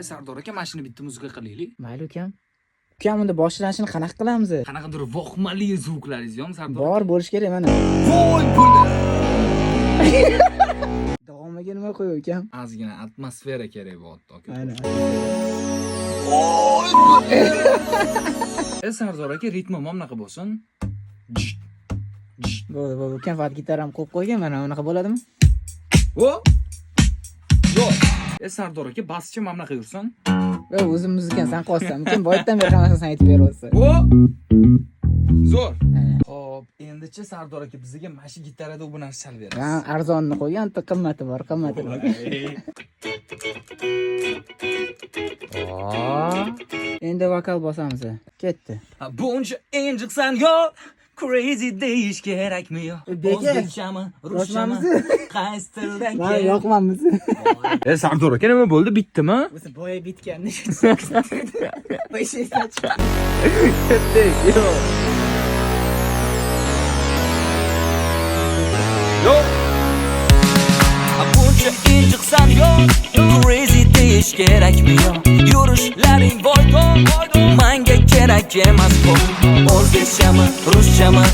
Sardor aka, mashina bitta muzika qilaylik. Mayli ukam. Ukam unda boshlanishini qanaqa qilamiz? Qanaqadir voqmali zvuklaringiz yo'qmi Sardor? Bor bo'lish kerak mana. Voy pullar. Davomiga nima qo'y ukam? Ozgina atmosfera kerak bo'lyapti aka. Aynan. Sardor aka, ritmi bunaqa bo'lsin. Bo'ldi. Ukam faqat gitaram qo'yib qo'ygan, mana unaqa bo'ladimi? O! Yo'q. Sardor aka, baschi bunaqa yursin. O'zim muzikani san qolsam, ukam boyatdan beri hammasini san aytib beryapsiz. O! Zo'r. Xo'p, endichi Sardor aka bizga mana shu gitarada bu narsa chalib berasiz. Ha, arzonni qo'ygan, qimmati bor, qimmati bor. Endi vokal bosamiz. Ketdi. Buncha injiqsan yo, crazy deyish kerakmi yo? O'zbekchami, ruschami? Qaysi tilda Mana yoqmamiz. Sardor aka, nima bo'ldi? Bitdimi? O'zi boya bitganni. Qo'yishni chiqdi. Yo. Yo. Buncha injiqsan yo, crazy deyish kerakmi yo? Yurishlaring voydo, menga kerak emas bu. O'zbekchami, ruschami,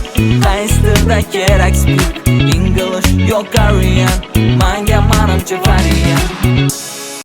qaysi tilda kerak speak? English yo Korean, menga manimcha variant.